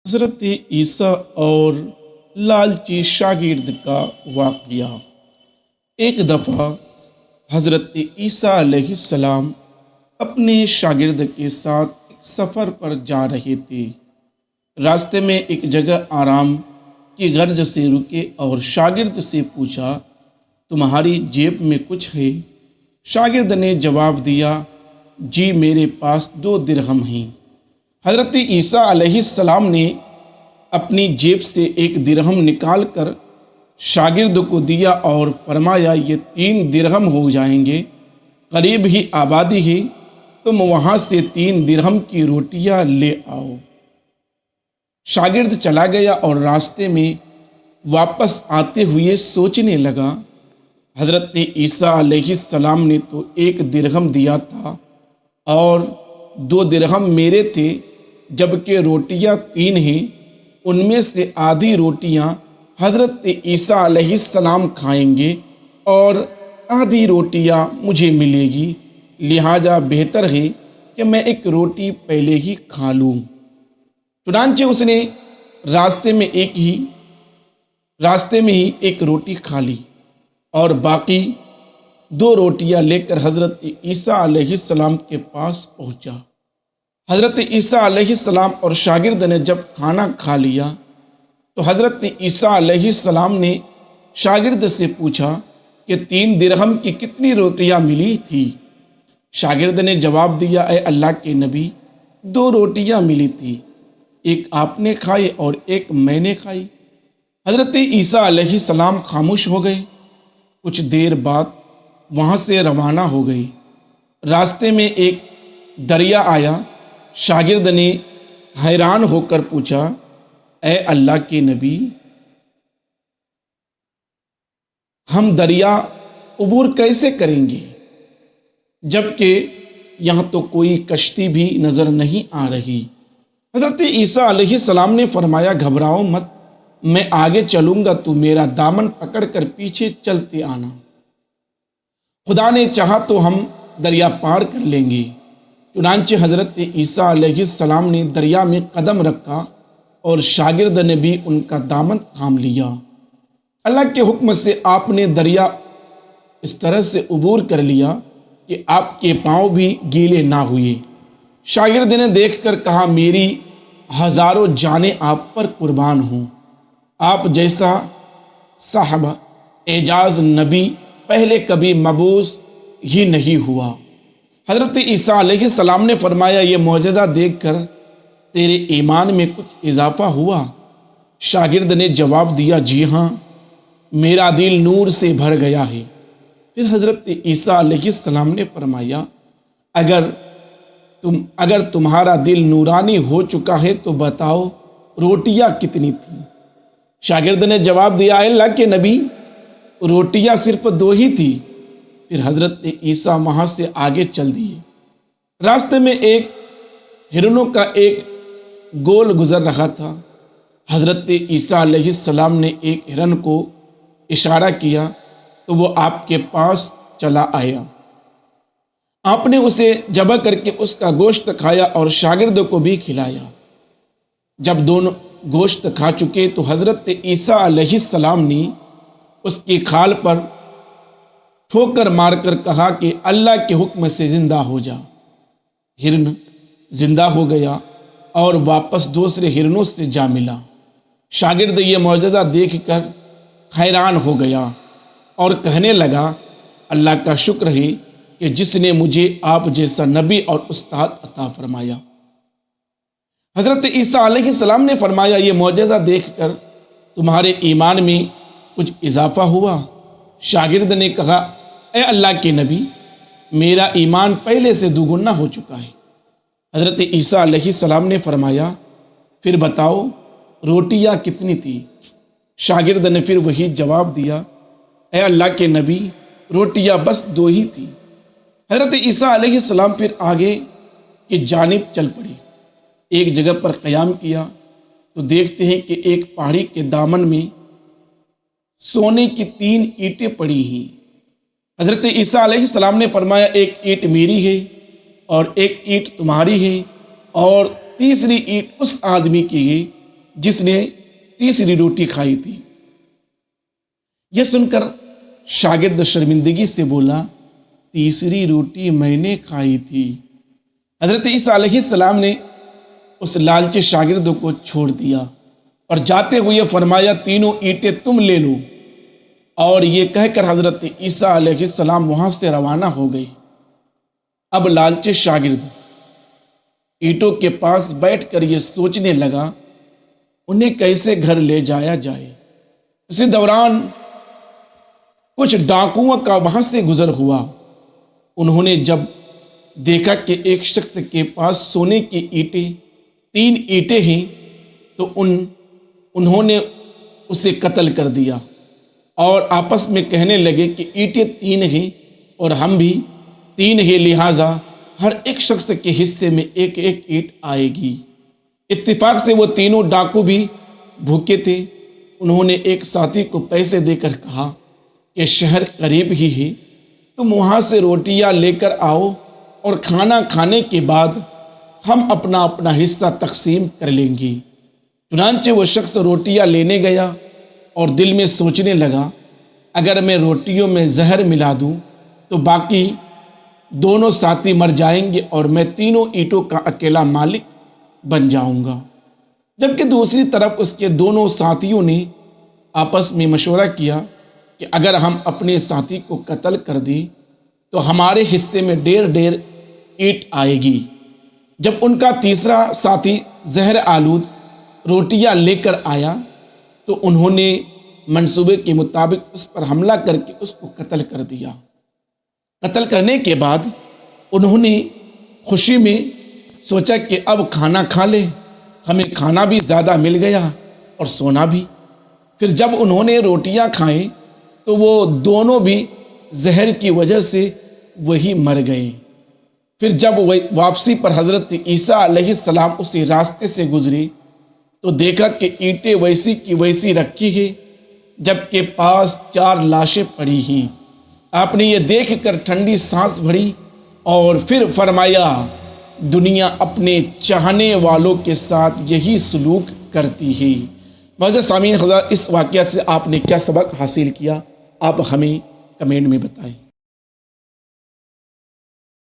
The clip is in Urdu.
حضرت عیسیٰ اور لالچی شاگرد کا واقعہ۔ ایک دفعہ حضرت عیسیٰ علیہ السلام اپنے شاگرد کے ساتھ ایک سفر پر جا رہے تھے۔ راستے میں ایک جگہ آرام کی غرض سے رکے اور شاگرد سے پوچھا، تمہاری جیب میں کچھ ہے؟ شاگرد نے جواب دیا، جی میرے پاس 2 درہم ہیں۔ حضرت عیسیٰ علیہ السلام نے اپنی جیب سے 1 درہم نکال کر شاگرد کو دیا اور فرمایا، یہ 3 درہم ہو جائیں گے، قریب ہی آبادی ہے، تم وہاں سے 3 درہم کی روٹیاں لے آؤ۔ شاگرد چلا گیا اور راستے میں واپس آتے ہوئے سوچنے لگا، حضرت عیسیٰ علیہ السلام نے تو 1 درہم دیا تھا اور 2 درہم میرے تھے، جبکہ روٹیاں 3 ہیں، ان میں سے آدھی روٹیاں حضرت عیسیٰ علیہ السلام کھائیں گے اور آدھی روٹیاں مجھے ملے گی، لہٰذا بہتر ہے کہ میں 1 روٹی پہلے ہی کھا لوں۔ چنانچہ اس نے راستے میں ہی 1 روٹی کھا لی اور باقی 2 روٹیاں لے کر حضرت عیسیٰ علیہ السلام کے پاس پہنچا۔ حضرت عیسیٰ علیہ السلام اور شاگرد نے جب کھانا کھا لیا تو حضرت عیسیٰ علیہ السلام نے شاگرد سے پوچھا کہ 3 درہم کی کتنی روٹیاں ملی تھی؟ شاگرد نے جواب دیا، اے اللہ کے نبی، 2 روٹیاں ملی تھی، 1 آپ نے کھائی اور 1 میں نے کھائی۔ حضرت عیسیٰ علیہ السلام خاموش ہو گئے۔ کچھ دیر بعد وہاں سے روانہ ہو گئے۔ راستے میں ایک دریا آیا۔ شاگرد نے حیران ہو کر پوچھا، اے اللہ کے نبی، ہم دریا عبور کیسے کریں گے، جبکہ یہاں تو کوئی کشتی بھی نظر نہیں آ رہی؟ حضرت عیسیٰ علیہ السلام نے فرمایا، گھبراؤ مت، میں آگے چلوں گا، تو میرا دامن پکڑ کر پیچھے چلتے آنا، خدا نے چاہا تو ہم دریا پار کر لیں گے۔ چنانچہ حضرت عیسیٰ علیہ السلام نے دریا میں قدم رکھا اور شاگرد نے بھی ان کا دامن تھام لیا۔ اللہ کے حکم سے آپ نے دریا اس طرح سے عبور کر لیا کہ آپ کے پاؤں بھی گیلے نہ ہوئے۔ شاگرد نے دیکھ کر کہا، میری ہزاروں جانیں آپ پر قربان ہوں، آپ جیسا صاحب اعجاز نبی پہلے کبھی مبعوث ہی نہیں ہوا۔ حضرت عیسیٰ علیہ السلام نے فرمایا، یہ معجزہ دیکھ کر تیرے ایمان میں کچھ اضافہ ہوا؟ شاگرد نے جواب دیا، جی ہاں، میرا دل نور سے بھر گیا ہے۔ پھر حضرت عیسیٰ علیہ السلام نے فرمایا، اگر تمہارا دل نورانی ہو چکا ہے تو بتاؤ روٹیاں کتنی تھیں؟ شاگرد نے جواب دیا، اے اللہ کے نبی، روٹیاں صرف 2 ہی تھی۔ پھر حضرت عیسیٰ وہاں سے آگے چل دیے۔ راستے میں ایک ہرنوں کا ایک گول گزر رہا تھا۔ حضرت عیسیٰ علیہ السلام نے ایک ہرن کو اشارہ کیا تو وہ آپ کے پاس چلا آیا۔ آپ نے اسے ذبح کر کے اس کا گوشت کھایا اور شاگرد کو بھی کھلایا۔ جب دونوں گوشت کھا چکے تو حضرت عیسیٰ علیہ السلام نے اس کی کھال پر ٹھوکر مار کر کہا کہ اللہ کے حکم سے زندہ ہو جا۔ ہرن زندہ ہو گیا اور واپس دوسرے ہرنوں سے جا ملا۔ شاگرد یہ معجزہ دیکھ کر حیران ہو گیا اور کہنے لگا، اللہ کا شکر ہے کہ جس نے مجھے آپ جیسا نبی اور استاد عطا فرمایا۔ حضرت عیسیٰ علیہ السلام نے فرمایا، یہ معجزہ دیکھ کر تمہارے ایمان میں کچھ اضافہ ہوا؟ شاگرد نے کہا، اے اللہ کے نبی، میرا ایمان پہلے سے 2 گنا ہو چکا ہے۔ حضرت عیسیٰ علیہ السلام نے فرمایا، پھر بتاؤ روٹیاں کتنی تھی؟ شاگرد نے پھر وہی جواب دیا، اے اللہ کے نبی، روٹیاں بس 2 ہی تھی۔ حضرت عیسیٰ علیہ السلام پھر آگے کی جانب چل پڑے۔ ایک جگہ پر قیام کیا تو دیکھتے ہیں کہ ایک پہاڑی کے دامن میں سونے کی 3 اینٹیں پڑی ہیں۔ حضرت عیسیٰ علیہ السلام نے فرمایا، 1 اینٹ میری ہے اور 1 اینٹ تمہاری ہے اور تیسری اینٹ اس آدمی کی ہے جس نے تیسری روٹی کھائی تھی۔ یہ سن کر شاگرد شرمندگی سے بولا، تیسری روٹی میں نے کھائی تھی۔ حضرت عیسیٰ علیہ السلام نے اس لالچی شاگرد کو چھوڑ دیا اور جاتے ہوئے فرمایا، تینوں اینٹیں تم لے لو۔ اور یہ کہہ کر حضرت عیسیٰ علیہ السلام وہاں سے روانہ ہو گئے۔ اب لالچی شاگرد اینٹوں کے پاس بیٹھ کر یہ سوچنے لگا انہیں کیسے گھر لے جایا جائے۔ اسی دوران کچھ ڈاکوؤں کا وہاں سے گزر ہوا۔ انہوں نے جب دیکھا کہ ایک شخص کے پاس سونے کی اینٹیں 3 اینٹیں ہیں تو انہوں نے اسے قتل کر دیا اور آپس میں کہنے لگے کہ اینٹیں 3 ہیں اور ہم بھی 3 ہیں، لہٰذا ہر ایک شخص کے حصے میں ایک ایک اینٹ آئے گی۔ اتفاق سے وہ تینوں ڈاکو بھی بھوکے تھے۔ انہوں نے ایک ساتھی کو پیسے دے کر کہا کہ شہر قریب ہی ہے، تم وہاں سے روٹیاں لے کر آؤ اور کھانا کھانے کے بعد ہم اپنا اپنا حصہ تقسیم کر لیں گے۔ چنانچہ وہ شخص روٹیاں لینے گیا اور دل میں سوچنے لگا، اگر میں روٹیوں میں زہر ملا دوں تو باقی دونوں ساتھی مر جائیں گے اور میں تینوں اینٹوں کا اکیلا مالک بن جاؤں گا۔ جبکہ دوسری طرف اس کے دونوں ساتھیوں نے آپس میں مشورہ کیا کہ اگر ہم اپنے ساتھی کو قتل کر دیں تو ہمارے حصے میں 1.5 اینٹ آئے گی۔ جب ان کا تیسرا ساتھی زہر آلود روٹیاں لے کر آیا تو انہوں نے منصوبے کے مطابق اس پر حملہ کر کے اس کو قتل کر دیا۔ قتل کرنے کے بعد انہوں نے خوشی میں سوچا کہ اب کھانا کھا لیں، ہمیں کھانا بھی زیادہ مل گیا اور سونا بھی۔ پھر جب انہوں نے روٹیاں کھائیں تو وہ دونوں بھی زہر کی وجہ سے وہی مر گئے۔ پھر جب واپسی پر حضرت عیسیٰ علیہ السلام اسی راستے سے گزری تو دیکھا کہ اینٹیں ویسی کی ویسی رکھی ہیں جبکہ پاس 4 لاشیں پڑی ہیں۔ آپ نے یہ دیکھ کر ٹھنڈی سانس بھری اور پھر فرمایا، دنیا اپنے چاہنے والوں کے ساتھ یہی سلوک کرتی ہے۔ معزز سامعین، اس واقعہ سے آپ نے کیا سبق حاصل کیا، آپ ہمیں کمنٹ میں بتائیں۔